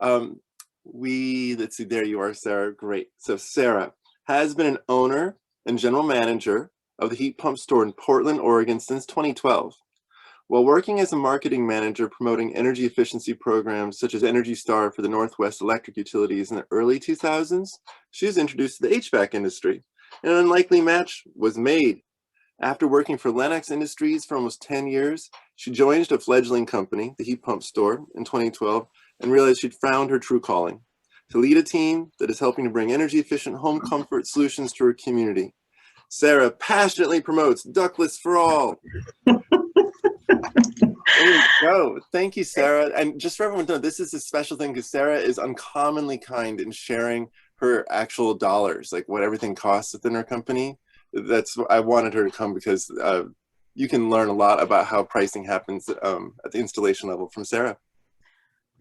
Let's see, there you are, Sarah. Great. So Sarah has been an owner and general manager of the heat pump store in Portland, Oregon since 2012. While working as a marketing manager promoting energy efficiency programs such as Energy Star for the Northwest Electric Utilities in the early 2000s, she was introduced to the HVAC industry. An unlikely match was made. After working for Lennox Industries for almost 10 years, she joined a fledgling company, the Heat Pump Store, in 2012 and realized she'd found her true calling, to lead a team that is helping to bring energy-efficient home comfort solutions to her community. Sarah passionately promotes Ductlesss for all. There you go. Thank you, Sarah. And just for everyone to know, this is a special thing because Sarah is uncommonly kind in sharing her actual dollars, like what everything costs within her company. I wanted her to come because you can learn a lot about how pricing happens at the installation level from Sarah.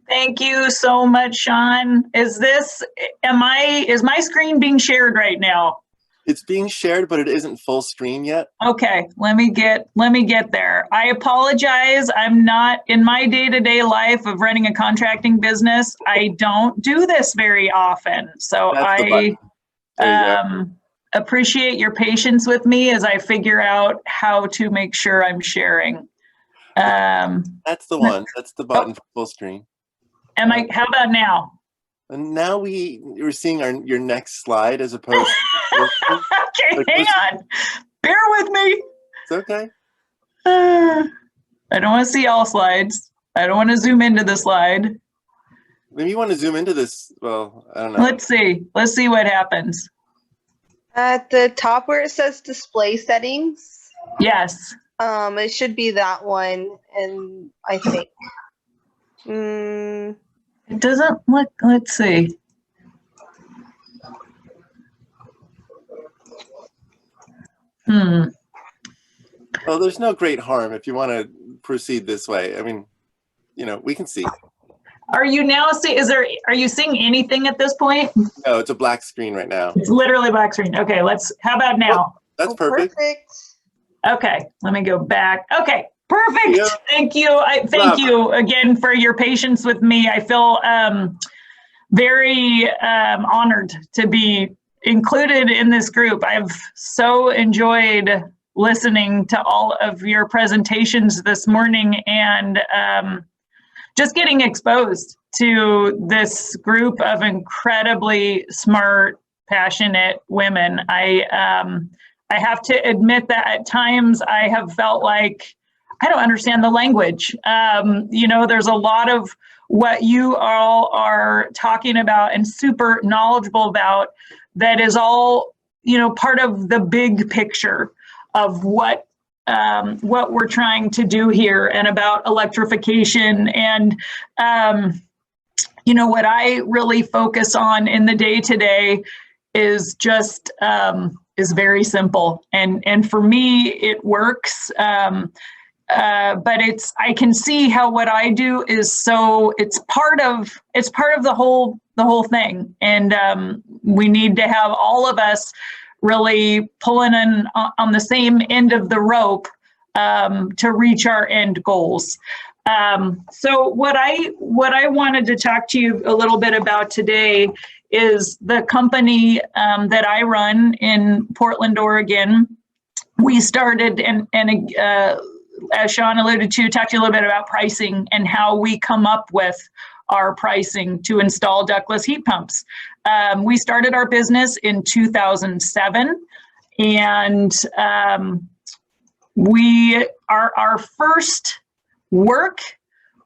Thank you so much, Sean. Is my screen being shared right now? It's being shared, but it isn't full screen yet. Okay, let me get there. I apologize. I'm not in my day-to-day life of running a contracting business. I don't do this very often. So I appreciate your patience with me as I figure out how to make sure I'm sharing. That's the one. That's the button for full screen. How about now? And now we're seeing your next slide as opposed to okay, hang on. Bear with me. It's okay. I don't want to see all slides. I don't want to zoom into the slide. Maybe you want to zoom into this. Well, I don't know. Let's see. Let's see what happens. At the top where it says display settings. Yes. It should be that one, and I think. It doesn't look, let's see. Well, there's no great harm if you want to proceed this way. I mean, we can see. Are you now are you seeing anything at this point? No, it's a black screen right now. It's literally black screen. Okay, how about now? Well, that's perfect. Okay, let me go back. Okay. Perfect. Yeah. Thank you. Thank you again for your patience with me. I feel very honored to be included in this group. I've so enjoyed listening to all of your presentations this morning and just getting exposed to this group of incredibly smart, passionate women. I have to admit that at times I have felt like I don't understand the language. There's a lot of what you all are talking about and super knowledgeable about that is all, part of the big picture of what we're trying to do here and about electrification. And, what I really focus on in the day-to-day is just, is very simple. And for me, it works. But I can see how what I do is it's part of the whole thing. And we need to have all of us really pulling on the same end of the rope to reach our end goals. So what I wanted to talk to you a little bit about today is the company that I run in Portland, Oregon. We started and as Sean alluded to, talk to you a little bit about pricing and how we come up with our pricing to install ductless heat pumps. We started our business in 2007, and our first work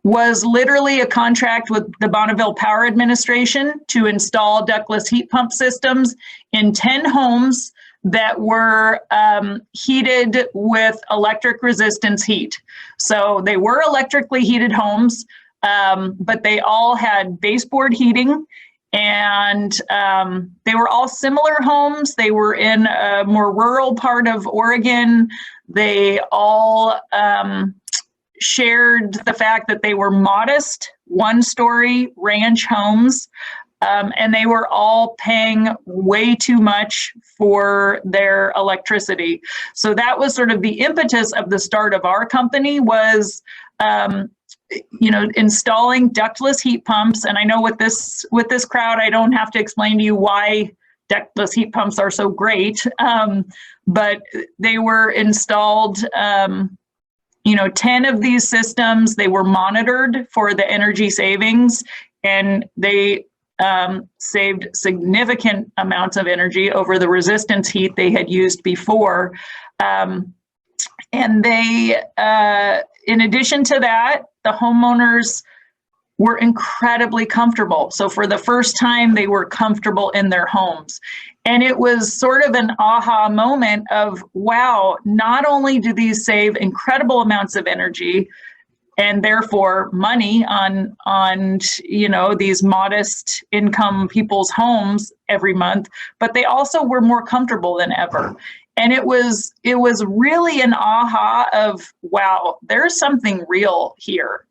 was literally a contract with the Bonneville Power Administration to install ductless heat pump systems in 10 homes that were heated with electric resistance heat. So they were electrically heated homes, but they all had baseboard heating, and they were all similar homes. They were in a more rural part of Oregon. They all shared the fact that they were modest, one-story ranch homes. And they were all paying way too much for their electricity. So that was sort of the impetus of the start of our company was installing ductless heat pumps. And I know with this crowd, I don't have to explain to you why ductless heat pumps are so great, but they were installed, 10 of these systems. They were monitored for the energy savings, and they saved significant amounts of energy over the resistance heat they had used before. And they, in addition to that, the homeowners were incredibly comfortable. So for the first time, they were comfortable in their homes. And it was sort of an aha moment of, wow, not only do these save incredible amounts of energy and therefore money on these modest income people's homes every month, but they also were more comfortable than ever. And it was really an aha of, wow, there's something real here.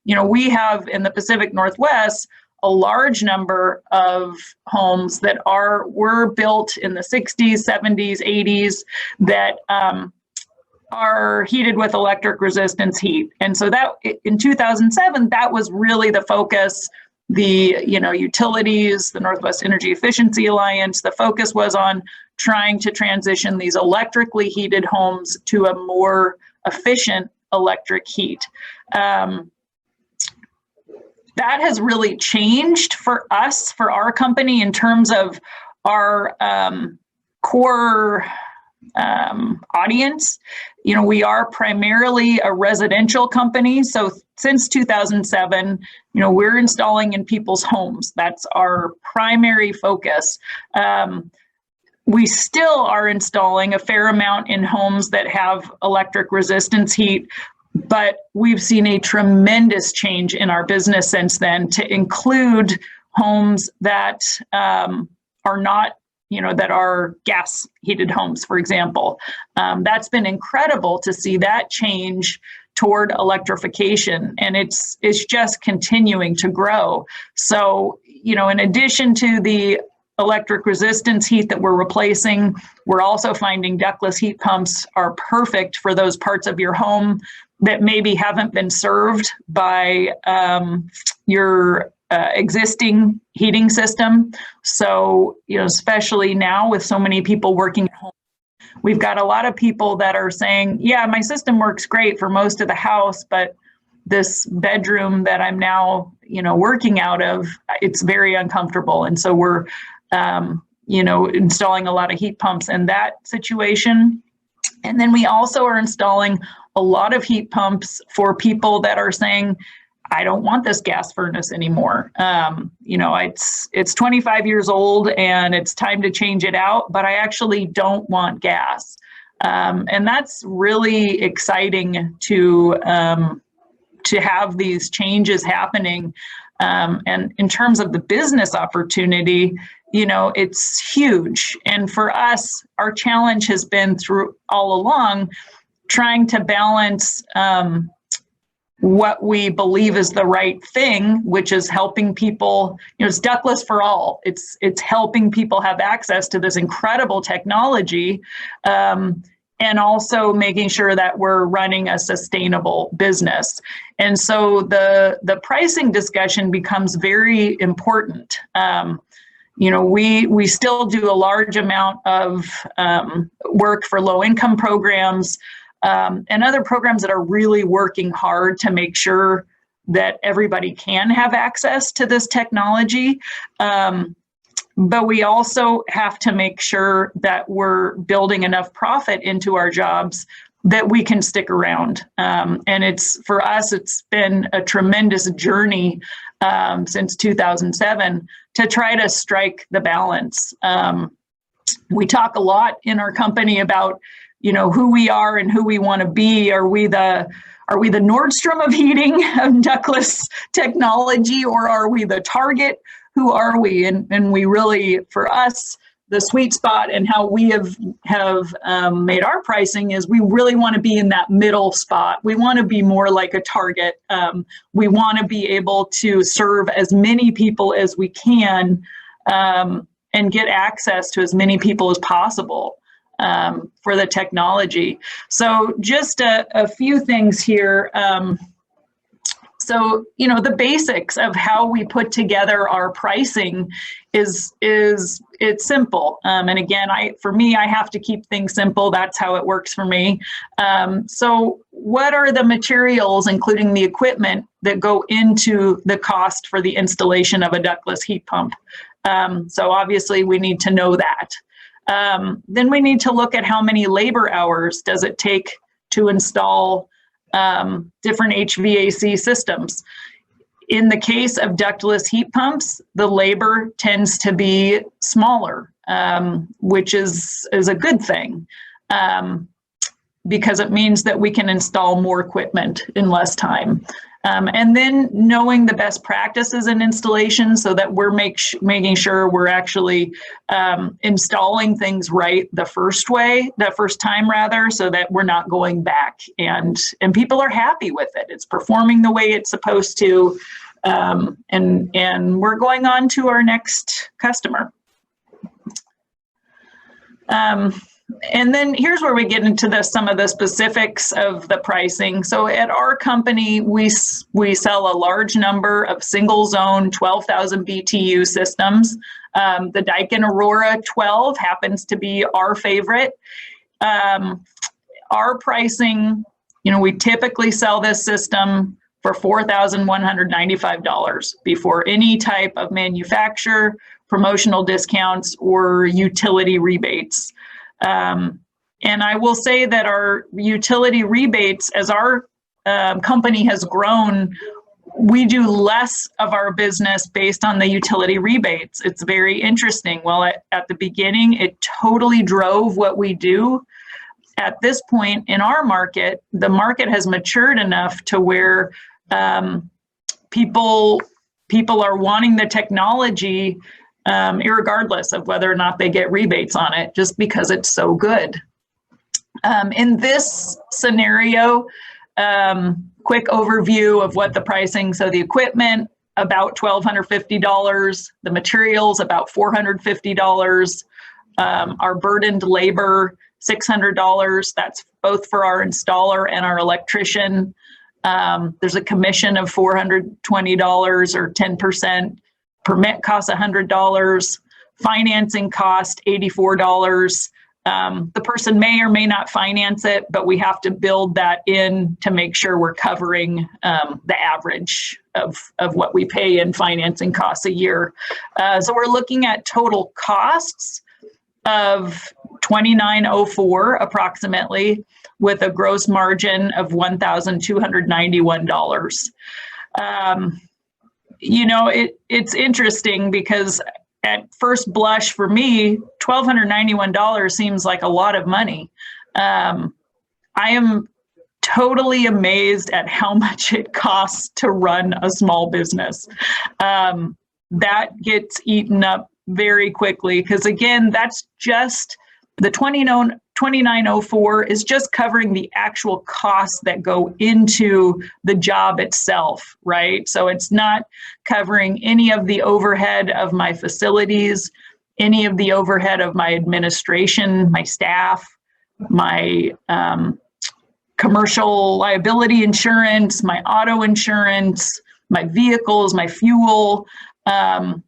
We have in the Pacific Northwest a large number of homes that were built in the 60s, 70s, 80s that are heated with electric resistance heat. And so that in 2007, that was really the focus. The utilities, the Northwest Energy Efficiency Alliance, the focus was on trying to transition these electrically heated homes to a more efficient electric heat. That has really changed for us, for our company, in terms of our core audience. We are primarily a residential company. So since 2007, we're installing in people's homes. That's our primary focus. We still are installing a fair amount in homes that have electric resistance heat, but we've seen a tremendous change in our business since then to include homes that are not, that are gas heated homes, for example. That's been incredible to see that change toward electrification, and it's just continuing to grow. So, in addition to the electric resistance heat that we're replacing, we're also finding ductless heat pumps are perfect for those parts of your home that maybe haven't been served by your existing heating system. So, especially now with so many people working at home, we've got a lot of people that are saying, yeah, my system works great for most of the house, but this bedroom that I'm now, working out of, it's very uncomfortable. And so we're, installing a lot of heat pumps in that situation. And then we also are installing a lot of heat pumps for people that are saying, I don't want this gas furnace anymore. It's 25 years old and it's time to change it out, but I actually don't want gas. And that's really exciting to have these changes happening. And in terms of the business opportunity, it's huge. And for us, our challenge has been through all along trying to balance what we believe is the right thing, which is helping people, it's ductless for all. It's helping people have access to this incredible technology, and also making sure that we're running a sustainable business. And so the pricing discussion becomes very important. We still do a large amount of work for low-income programs, and other programs that are really working hard to make sure that everybody can have access to this technology. But we also have to make sure that we're building enough profit into our jobs that we can stick around. And for us, it's been a tremendous journey since 2007 to try to strike the balance. We talk a lot in our company about who we are and who we want to be. Are we the Nordstrom of heating, of ductless technology, or are we the Target? Who are we? And we really, for us, the sweet spot and how we have made our pricing is we really want to be in that middle spot. We want to be more like a Target. We want to be able to serve as many people as we can and get access to as many people as possible for the technology. So just a few things here. So, you know, the basics of how we put together our pricing is it's simple. And again, for me, I have to keep things simple. That's how it works for me. So what are the materials, including the equipment, that go into the cost for the installation of a ductless heat pump? So obviously we need to know that. Then we need to look at how many labor hours does it take to install different HVAC systems. In the case of ductless heat pumps, the labor tends to be smaller, which is a good thing, because it means that we can install more equipment in less time. And then knowing the best practices in installation so that we're making sure we're actually installing things right the first time rather, so that we're not going back and people are happy with it. It's performing the way it's supposed to. And we're going on to our next customer. And then here's where we get into some of the specifics of the pricing. So at our company, we sell a large number of single zone 12,000 BTU systems. The Daikin Aurora 12 happens to be our favorite. Our pricing, you know, we typically sell this system for $4,195 before any type of manufacturer, promotional discounts, or utility rebates. And I will say that our utility rebates, as our company has grown, we do less of our business based on the utility rebates. It's very interesting. Well, at the beginning, it totally drove what we do. At this point in our market, the market has matured enough to where people are wanting the technology irregardless of whether or not they get rebates on it, just because it's so good. In this scenario, quick overview of what the pricing, so the equipment, about $1,250, the materials, about $450, our burdened labor, $600, that's both for our installer and our electrician. There's a commission of $420 or 10%. Permit costs $100, financing cost $84. The person may or may not finance it, but we have to build that in to make sure we're covering the average of what we pay in financing costs a year. So we're looking at total costs of $2,904 approximately, with a gross margin of $1,291. You know, it's interesting because at first blush for me, $1,291 seems like a lot of money. I am totally amazed at how much it costs to run a small business. That gets eaten up very quickly because, again, that's just the $2,904 is just covering the actual costs that go into the job itself, right? So it's not covering any of the overhead of my facilities, any of the overhead of my administration, my staff, my commercial liability insurance, my auto insurance, my vehicles, my fuel. You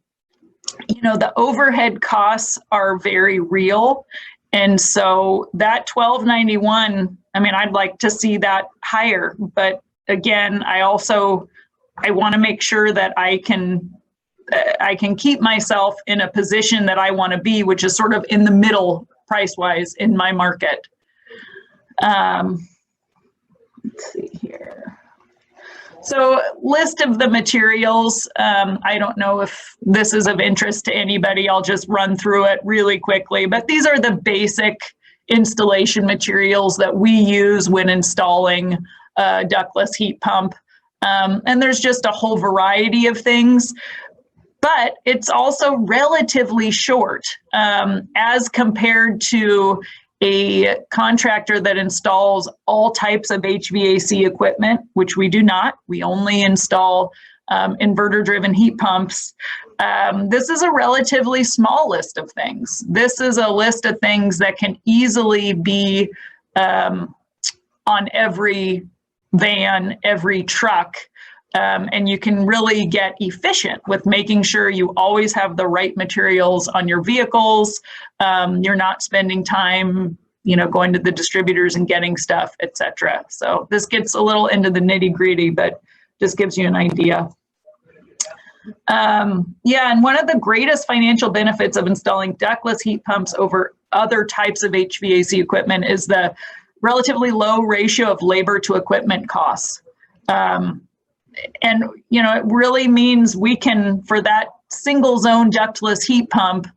know, the overhead costs are very real. And so that $1,291, I mean, I'd like to see that higher. But again, I want to make sure that I can keep myself in a position that I want to be, which is sort of in the middle price-wise in my market. Let's see here. So list of the materials. I don't know if this is of interest to anybody. I'll just run through it really quickly. But these are the basic installation materials that we use when installing a ductless heat pump. And there's just a whole variety of things. But it's also relatively short as compared to a contractor that installs all types of HVAC equipment, which we do not. We only install inverter-driven heat pumps. This is a relatively small list of things. This is a list of things that can easily be on every van, every truck. And you can really get efficient with making sure you always have the right materials on your vehicles. You're not spending time, going to the distributors and getting stuff, etc. So this gets a little into the nitty-gritty, but just gives you an idea. Yeah, and one of the greatest financial benefits of installing ductless heat pumps over other types of HVAC equipment is the relatively low ratio of labor to equipment costs. And, it really means we can, for that single zone ductless heat pump,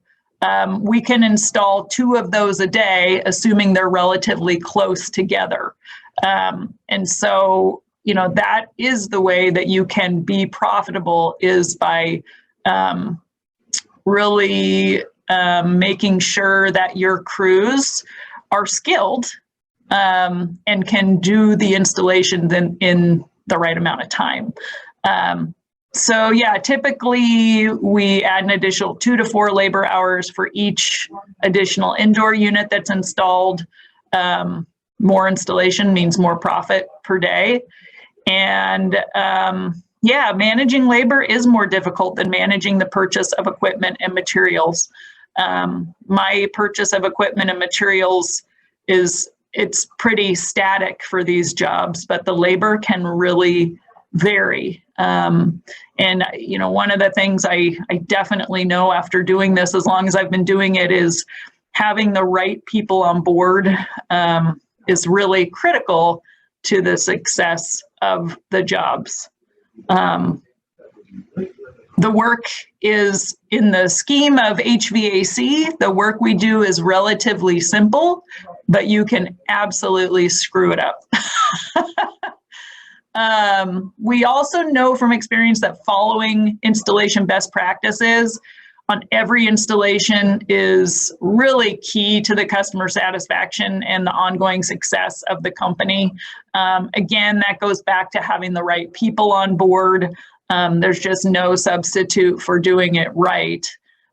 we can install 2 of those a day, assuming they're relatively close together. And so, that is the way that you can be profitable, is by really making sure that your crews are skilled and can do the installation in the right amount of time. So yeah, typically we add an additional 2 to 4 labor hours for each additional indoor unit that's installed. More installation means more profit per day. And yeah, managing labor is more difficult than managing the purchase of equipment and materials. My purchase of equipment and materials it's pretty static for these jobs, but the labor can really vary. And one of the things I definitely know after doing this, as long as I've been doing it, is having the right people on board is really critical to the success of the jobs. The work is, in the scheme of HVAC, the work we do is relatively simple, but you can absolutely screw it up. We also know from experience that following installation best practices on every installation is really key to the customer satisfaction and the ongoing success of the company. Again, that goes back to having the right people on board. There's just no substitute for doing it right.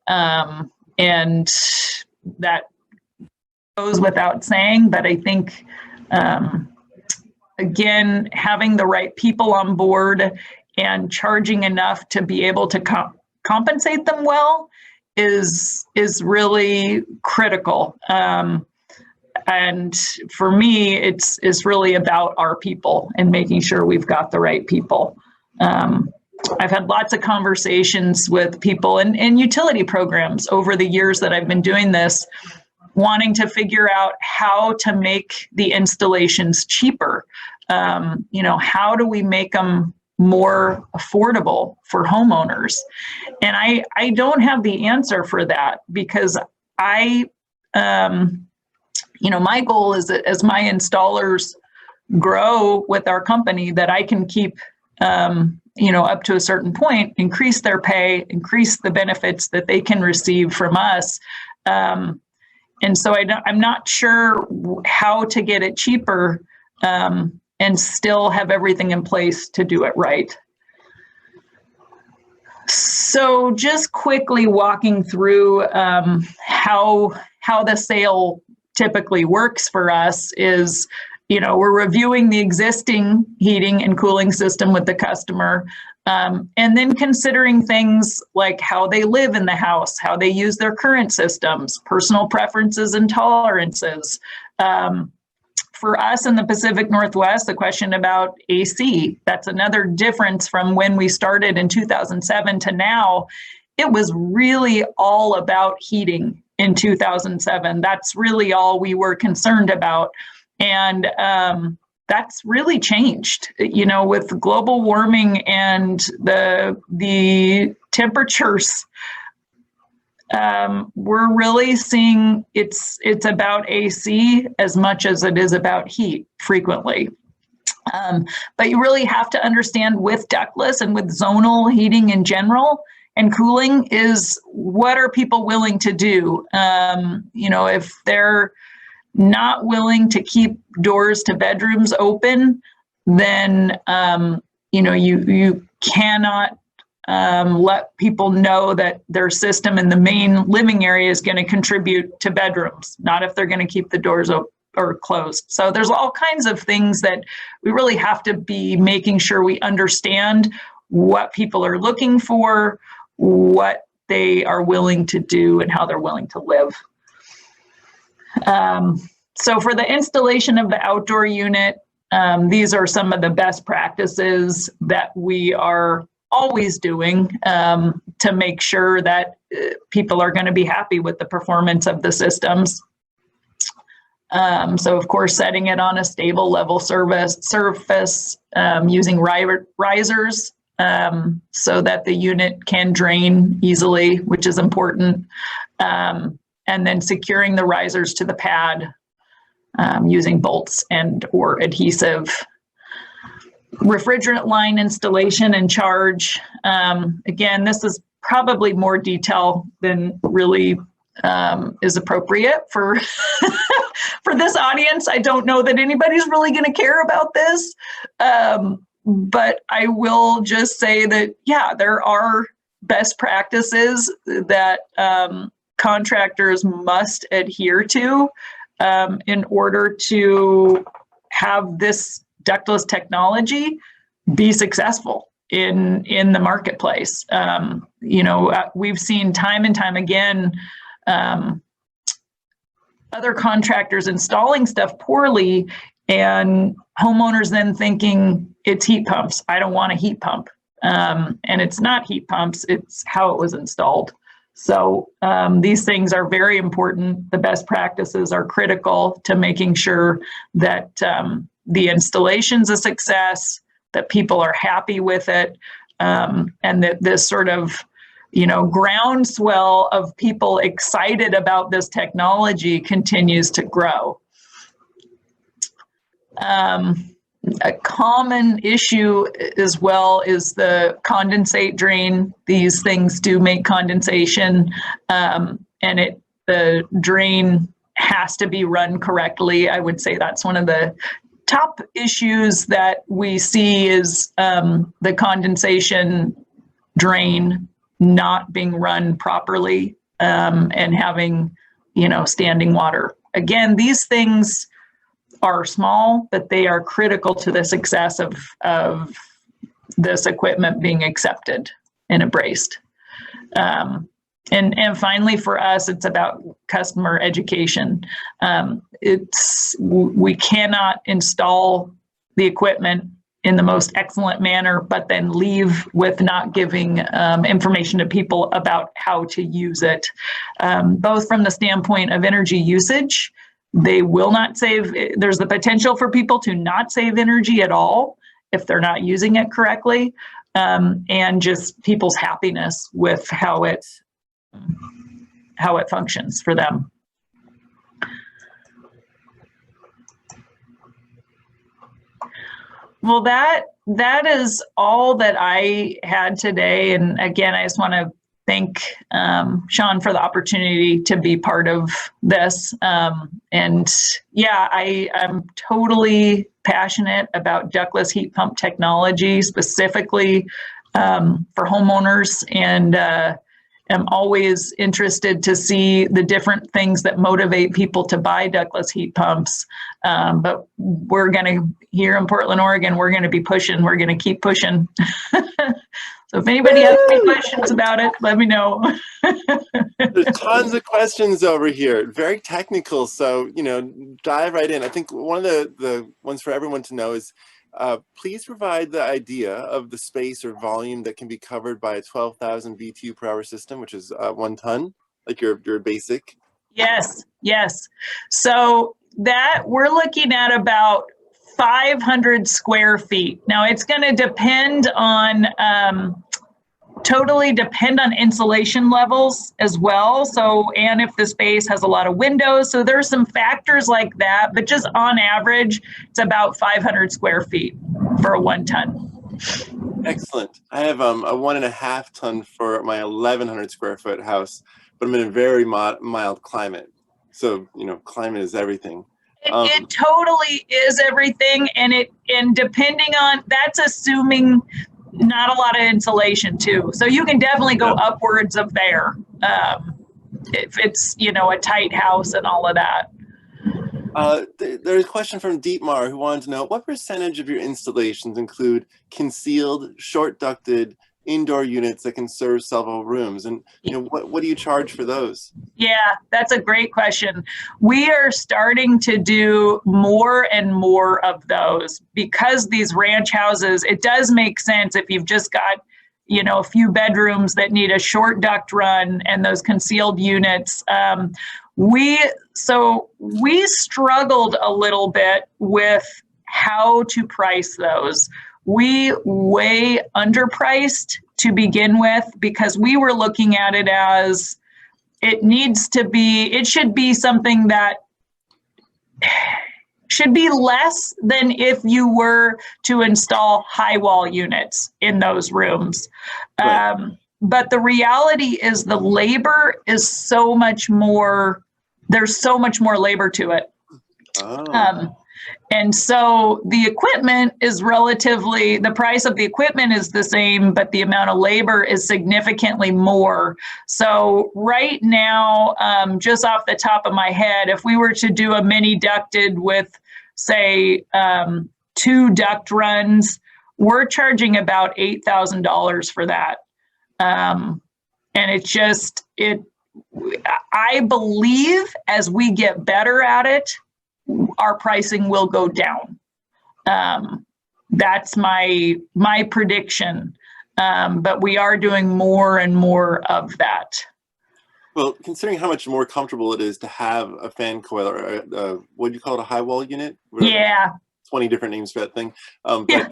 And that goes without saying, but I think, again, having the right people on board and charging enough to be able to compensate them well is really critical. And for me, it's really about our people and making sure we've got the right people. I've had lots of conversations with people in utility programs over the years that I've been doing this, wanting to figure out how to make the installations cheaper. How do we make them more affordable for homeowners? And I don't have the answer for that, because my goal is that as my installers grow with our company, that I can keep, up to a certain point, increase their pay, increase the benefits that they can receive from us. And so I'm not sure how to get it cheaper and still have everything in place to do it right. So just quickly walking through how the sale typically works for us is, we're reviewing the existing heating and cooling system with the customer, and then considering things like how they live in the house, how they use their current systems, personal preferences and tolerances. For us in the Pacific Northwest, the question about AC, that's another difference from when we started in 2007 to now. It was really all about heating in 2007. That's really all we were concerned about. And that's really changed, with global warming and the temperatures. We're really seeing it's about AC as much as it is about heat frequently. But you really have to understand with ductless and with zonal heating in general and cooling is, what are people willing to do? If they're not willing to keep doors to bedrooms open, then you cannot let people know that their system in the main living area is going to contribute to bedrooms, not if they're going to keep the doors or closed. So there's all kinds of things that we really have to be making sure we understand what people are looking for, what they are willing to do, and how they're willing to live. So for the installation of the outdoor unit, these are some of the best practices that we are always doing to make sure that people are going to be happy with the performance of the systems. So of course, setting it on a stable level surface using risers so that the unit can drain easily, which is important. And then securing the risers to the pad using bolts and or adhesive. Refrigerant line installation and charge. Again, this is probably more detail than really is appropriate for for this audience. I don't know that anybody's really going to care about this, but I will just say that, yeah, there are best practices that contractors must adhere to in order to have this ductless technology be successful in the marketplace. You know, we've seen time and time again other contractors installing stuff poorly, and homeowners then thinking it's heat pumps. I don't want a heat pump. And it's not heat pumps, it's how it was installed. So these things are very important. The best practices are critical to making sure that the installation's a success, that people are happy with it, and that this sort of, you know, groundswell of people excited about this technology continues to grow. A common issue as well is the condensate drain. These things do make condensation, and the drain has to be run correctly. I would say that's one of the top issues that we see is the condensation drain not being run properly and having, you know, standing water. Again, these things are small, but they are critical to the success of this equipment being accepted and embraced. And finally, for us, it's about customer education. We cannot install the equipment in the most excellent manner, but then leave with not giving information to people about how to use it, both from the standpoint of energy usage. They will not save, there's the potential for people to not save energy at all if they're not using it correctly, and just people's happiness with how it functions for them. Well, that is all that I had today. And again, I just want to thank Sean for the opportunity to be part of this. And yeah, I'm totally passionate about ductless heat pump technology, specifically for homeowners, and am always interested to see the different things that motivate people to buy ductless heat pumps. But we're going to, here in Portland, Oregon, we're going to be pushing, we're going to keep pushing. So if anybody has any questions about it, let me know. There's tons of questions over here, very technical. So, you know, dive right in. I think one of the ones for everyone to know is, please provide the idea of the space or volume that can be covered by a 12,000 BTU per hour system, which is 1 ton, like your basic. Yes, yes. So that we're looking at about 500 square feet. Now it's going to depend on, totally depend on insulation levels as well. So, and if the space has a lot of windows, so there's some factors like that, but just on average, it's about 500 square feet for a 1 ton. Excellent. I have a 1.5 ton for my 1,100 square foot house, but I'm in a very mild climate. So, you know, climate is everything. It totally is everything, and depending on, that's assuming not a lot of insulation too. So you can definitely go upwards of there if it's, you know, a tight house and all of that. There's a question from Deepmar who wanted to know what percentage of your installations include concealed, short ducted indoor units that can serve several rooms, and what do you charge for those? Yeah, that's a great question. We are starting to do more and more of those because these ranch houses, it does make sense if you've just got a few bedrooms that need a short duct run and those concealed units. We struggled a little bit with how to price those. We way underpriced to begin with because we were looking at it as it should be something that should be less than if you were to install high wall units in those rooms. Right. But the reality is the labor is so much more, there's so much more labor to it. Oh. And so the equipment is relatively, the price of the equipment is the same, but the amount of labor is significantly more. So right now, just off the top of my head, if we were to do a mini ducted with, say, 2 duct runs, we're charging about $8,000 for that. And I believe as we get better at it, our pricing will go down. That's my prediction. But we are doing more and more of that. Well, considering how much more comfortable it is to have a fan coil or what do you call it, a high wall unit? Whatever. Yeah. 20 different names for that thing. Yeah.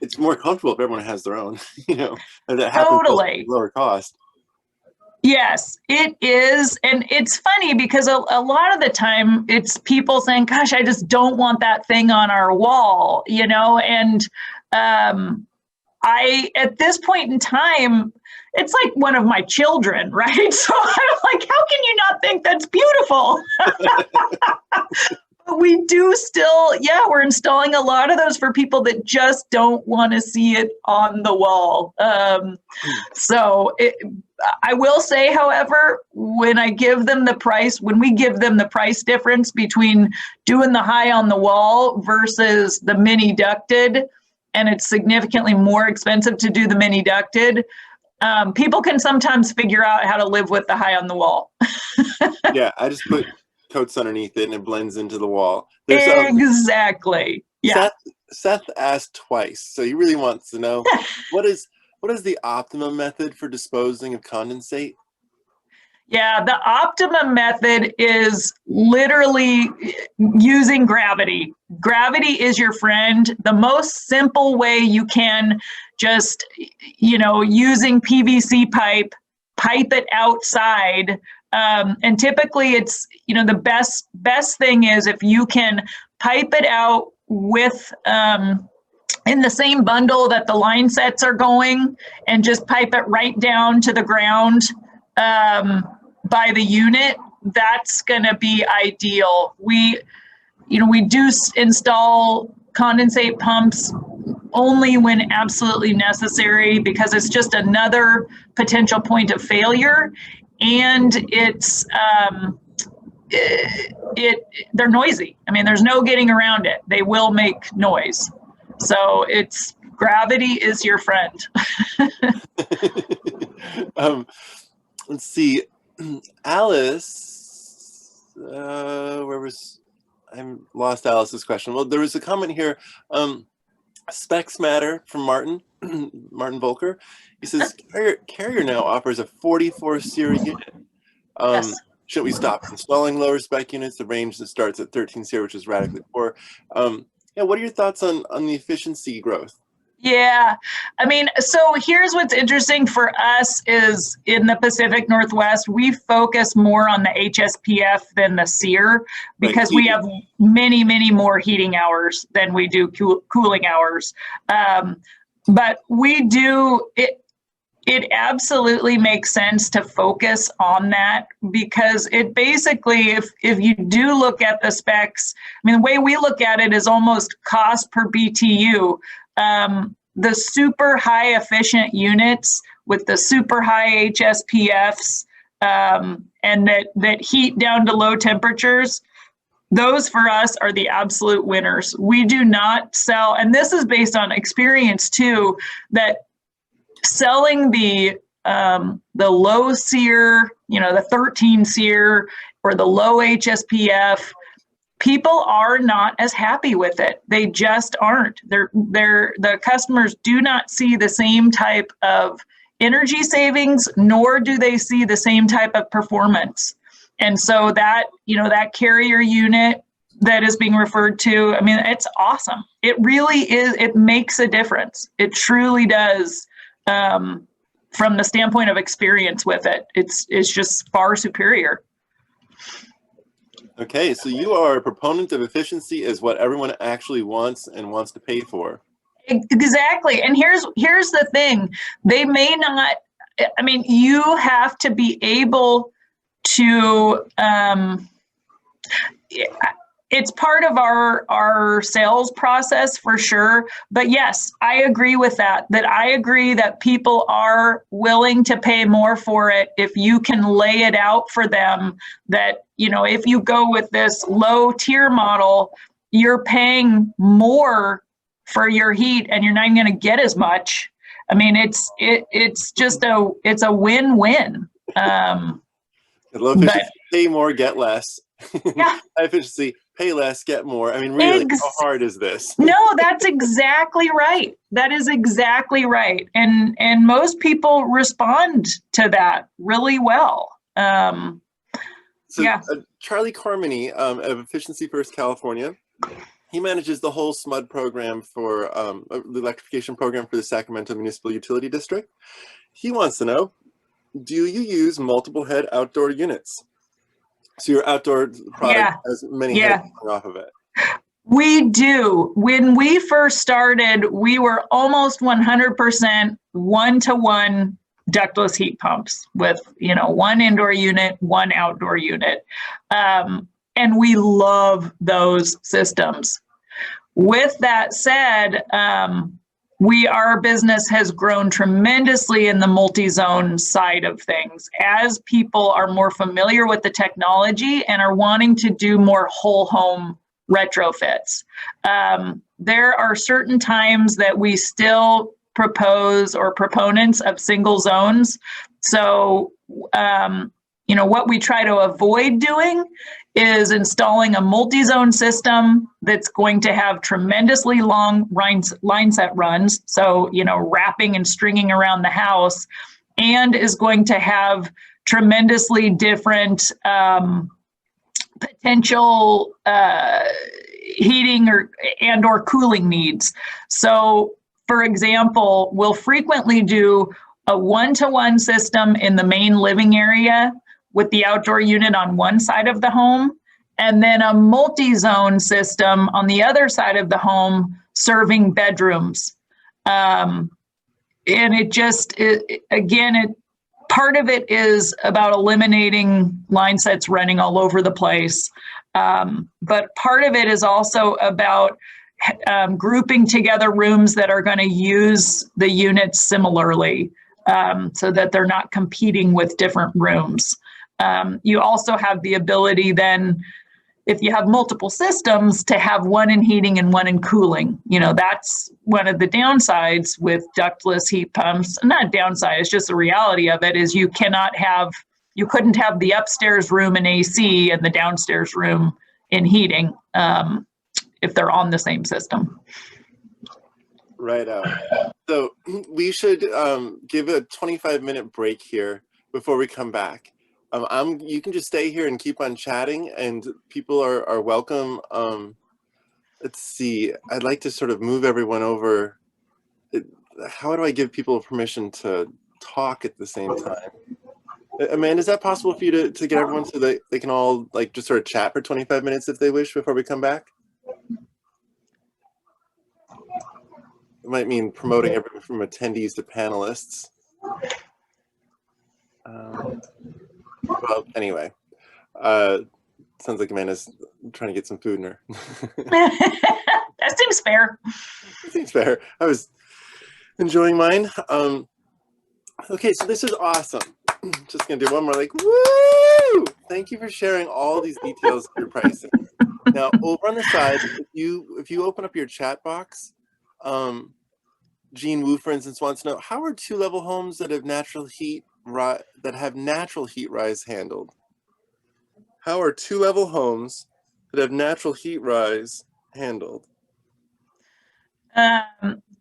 It's more comfortable if everyone has their own, and that happens Totally. at lower cost. Yes, it is. And it's funny because a lot of the time it's people saying, gosh, I just don't want that thing on our wall, and at this point in time, it's like one of my children, right? So I'm like, how can you not think that's beautiful? We do still, we're installing a lot of those for people that just don't want to see it on the wall. I will say, however, when we give them the price difference between doing the high on the wall versus the mini ducted, and it's significantly more expensive to do the mini ducted, people can sometimes figure out how to live with the high on the wall. Yeah, I just put coats underneath it and it blends into the wall. Exactly. Yeah. Seth asked twice, so he really wants to know what is the optimum method for disposing of condensate? Yeah, the optimum method is literally using gravity. Gravity is your friend. The most simple way you can just, using PVC pipe it outside. And typically it's, the best thing is if you can pipe it out with, in the same bundle that the line sets are going, and just pipe it right down to the ground by the unit, that's going to be ideal. We do install condensate pumps only when absolutely necessary because it's just another potential point of failure. And they're noisy. I mean, there's no getting around it. They will make noise. So gravity is your friend. Let's see, Alice, I lost Alice's question. Well, there was a comment here. Specs matter from Martin Volker. He says Carrier now offers a 44 SEER unit. Yes. Should we stop installing lower spec units? The range that starts at 13 SEER, which is radically poor. What are your thoughts on the efficiency growth? Yeah, I mean, so here's what's interesting for us is in the Pacific Northwest, we focus more on the HSPF than the SEER because we have many, many more heating hours than we do cooling hours. But we do, it absolutely makes sense to focus on that because it basically, if you do look at the specs, I mean, the way we look at it is almost cost per BTU. The super high efficient units with the super high HSPFs and that heat down to low temperatures, those for us are the absolute winners. We do not sell, and this is based on experience too, that selling the low SEER, the 13 SEER or the low HSPF, people are not as happy with it. They just aren't. The customers do not see the same type of energy savings, nor do they see the same type of performance. And so that, that carrier unit that is being referred to, I mean, it's awesome. It really is. It makes a difference. It truly does. From the standpoint of experience with it, it's just far superior. Okay, so you are a proponent of efficiency as what everyone actually wants and wants to pay for. Exactly. And here's the thing. They may not, I mean, you have to be able to, it's part of our sales process for sure. But yes, I agree with that I agree that people are willing to pay more for it if you can lay it out for them that, if you go with this low tier model, you're paying more for your heat and you're not going to get as much. I mean, it's just it's a win-win. Low efficiency, pay more, get less. Yeah. High efficiency, pay less, get more. I mean, really, how hard is this? No, that's exactly right. That is exactly right. And most people respond to that really well. Charlie Carmody of Efficiency First California, he manages the whole SMUD program for the electrification program for the Sacramento Municipal Utility District. He wants to know, do you use multiple head outdoor units? So your outdoor product has many heads coming off of it. We do. When we first started, we were almost 100% one-to-one ductless heat pumps with, one indoor unit, one outdoor unit. And we love those systems. With that said, our business has grown tremendously in the multi-zone side of things as people are more familiar with the technology and are wanting to do more whole home retrofits. There are certain times that we still propose or proponents of single zones. So, what we try to avoid doing is installing a multi-zone system that's going to have tremendously long line set runs, so wrapping and stringing around the house, and is going to have tremendously different potential heating or cooling needs. So, for example, we'll frequently do a one-to-one system in the main living area with the outdoor unit on one side of the home, and then a multi-zone system on the other side of the home serving bedrooms. And part of it is about eliminating line sets running all over the place. But part of it is also about grouping together rooms that are going to use the units similarly, so that they're not competing with different rooms. You also have the ability then, if you have multiple systems, to have one in heating and one in cooling. That's one of the downsides with ductless heat pumps. Not a downside, it's just the reality of it is you couldn't have the upstairs room in AC and the downstairs room in heating if they're on the same system. Right out. So we should give a 25-minute break here before we come back. You can just stay here and keep on chatting, and people are welcome. Let's see. I'd like to sort of move everyone over. How do I give people permission to talk at the same time? Amanda, is that possible for you to get everyone so that they can all just sort of chat for 25 minutes if they wish before we come back? It might mean promoting everyone from attendees to panelists. Well, anyway, sounds like Amanda's trying to get some food in her. That seems fair. That seems fair. I was enjoying mine. Okay, so this is awesome. Just gonna do one more woo! Thank you for sharing all these details of your pricing. Now, over on the side, if you open up your chat box, Jean Wu, for instance, wants to know, how are two-level homes that have natural heat rise handled? How are two-level homes that have natural heat rise handled?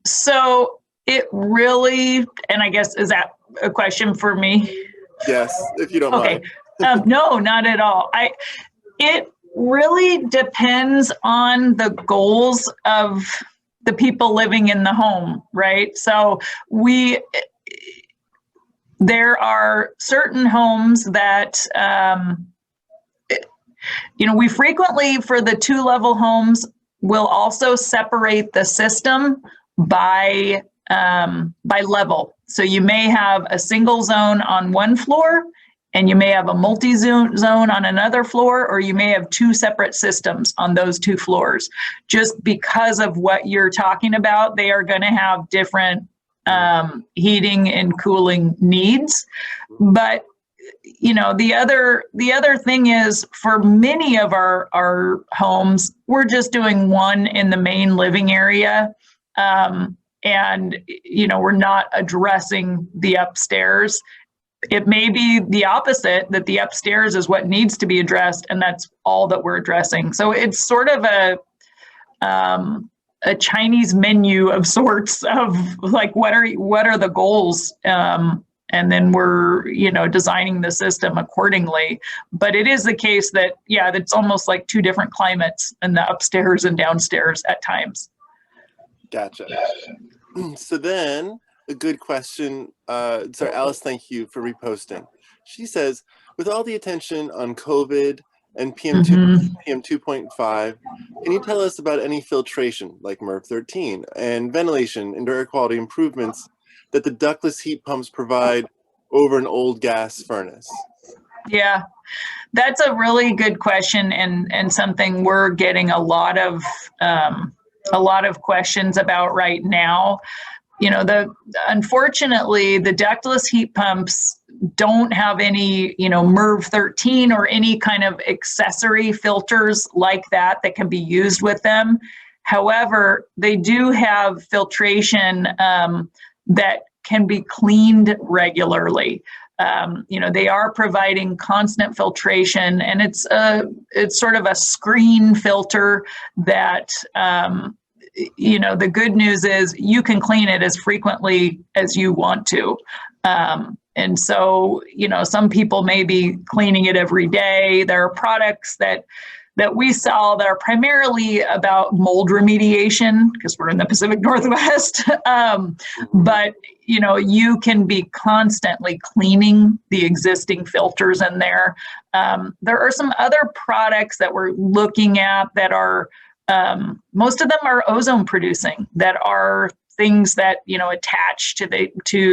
So it really, and I guess, is that a question for me? Yes, if you don't Okay. mind. No, not at all. It really depends on the goals of the people living in the home, right? So there are certain homes that, we frequently, for the two-level homes, will also separate the system by level. So you may have a single zone on one floor, and you may have a multi-zone on another floor, or you may have two separate systems on those two floors. Just because of what you're talking about, they are going to have different heating and cooling needs. But the other thing is, for many of our homes, we're just doing one in the main living area. And we're not addressing the upstairs. It may be the opposite, that the upstairs is what needs to be addressed, and that's all that we're addressing. So it's sort of a Chinese menu of sorts, of like, what are the goals? And then we're, designing the system accordingly. But it is the case that, it's almost like two different climates in the upstairs and downstairs at times. Gotcha. So then, a good question. Sorry, Alice, thank you for reposting. She says, with all the attention on COVID and PM 2.5, can you tell us about any filtration, like MERV 13, and ventilation and air quality improvements that the ductless heat pumps provide over an old gas furnace? Yeah, that's a really good question, and something we're getting a lot of questions about right now. Unfortunately, the ductless heat pumps don't have any, MERV 13 or any kind of accessory filters like that can be used with them. However, they do have filtration that can be cleaned regularly. They are providing constant filtration, and it's sort of a screen filter that, the good news is you can clean it as frequently as you want to. And so, some people may be cleaning it every day. There are products that we sell that are primarily about mold remediation, because we're in the Pacific Northwest. But, you can be constantly cleaning the existing filters in there. There are some other products that we're looking at that are, most of them are ozone producing, that are things that, attach to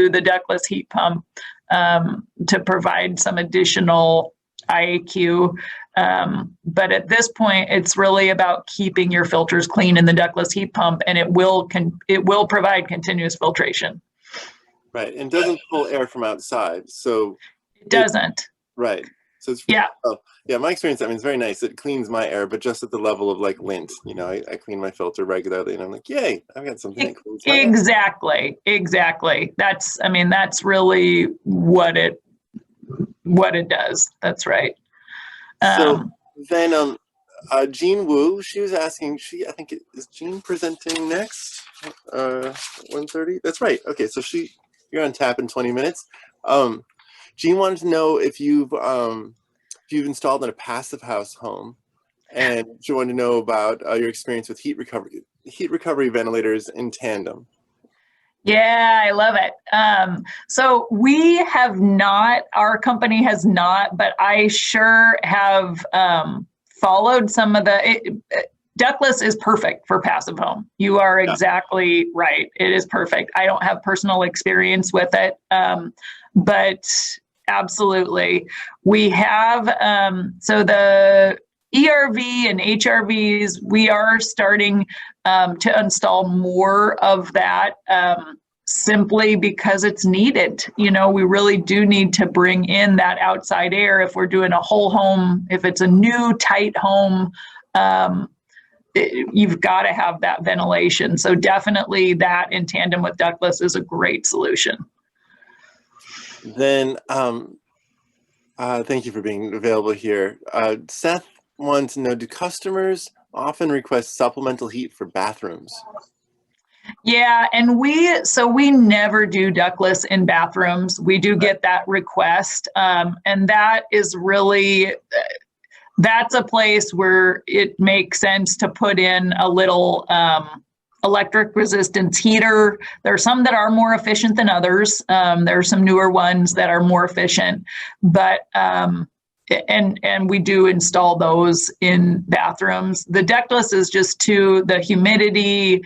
the ductless heat pump to provide some additional IAQ. But at this point, it's really about keeping your filters clean in the ductless heat pump, and it will provide continuous filtration. Right, and doesn't pull air from outside, so it doesn't. Right. So it's my experience. I mean, it's very nice. It cleans my air, but just at the level of like lint. I clean my filter regularly, and I'm like, yay, I've got something that cleans my air. Exactly. That's really what it does. That's right. So then, Jean Wu, she was asking. I think is Jean presenting next? 1:30. That's right. Okay, so you're on tap in 20 minutes. Jean wanted to know if you've installed in a passive house home, and she wanted to know about your experience with heat recovery ventilators in tandem. Yeah, I love it. So we have not, our company has not, but I sure have followed some of Ductlesss is perfect for passive home. You are exactly right. It is perfect. I don't have personal experience with it, but absolutely. We have, so the ERV and HRVs, we are starting to install more of that simply because it's needed. We really do need to bring in that outside air if we're doing a whole home, if it's a new tight home. you've got to have that ventilation. So definitely that in tandem with ductless is a great solution. Then, thank you for being available here. Seth wants to know, do customers often request supplemental heat for bathrooms? Yeah, and we never do ductless in bathrooms. We do get that request, and that is really, that's a place where it makes sense to put in a little electric resistance heater. There are some that are more efficient than others. There are some newer ones that are more efficient, but and we do install those in bathrooms. The ductless is just the humidity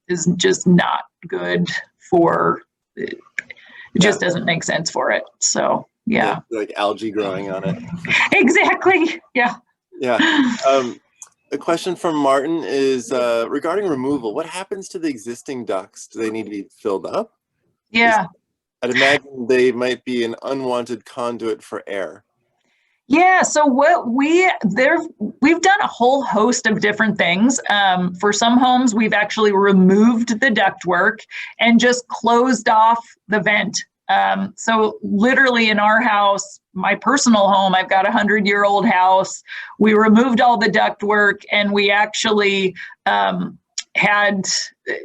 is just not good for, it just doesn't make sense for it. So yeah. Like algae growing on it. Exactly. Yeah. Yeah. A question from Martin is regarding removal. What happens to the existing ducts? Do they need to be filled up? Yeah. I'd imagine they might be an unwanted conduit for air. Yeah, so we've done a whole host of different things. For some homes, we've actually removed the ductwork and just closed off the vent. So literally in our house, my personal home, I've got a 100-year-old house. We removed all the ductwork, and we actually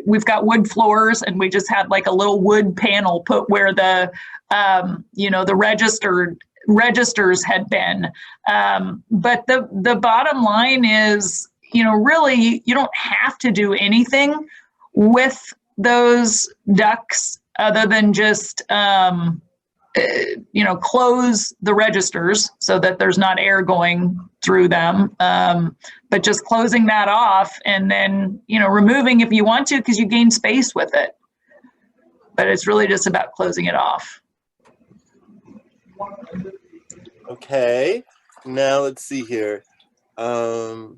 we've got wood floors, and we just had like a little wood panel put where the the registers had been. But the bottom line is, really, you don't have to do anything with those ducts other than just, close the registers so that there's not air going through them. But just closing that off and then, removing if you want to, because you gain space with it. But it's really just about closing it off. Okay, now let's see here. Well,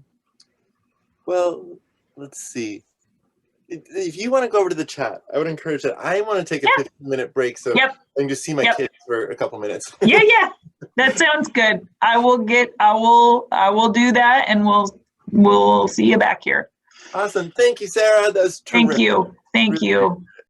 let's see. If you want to go over to the chat, I would encourage that. I want to take a 15-minute break so I can just see my kids for a couple minutes. Yeah, that sounds good. I will do that, and we'll see you back here. Awesome. Thank you, Sarah. That was terrific. Thank you.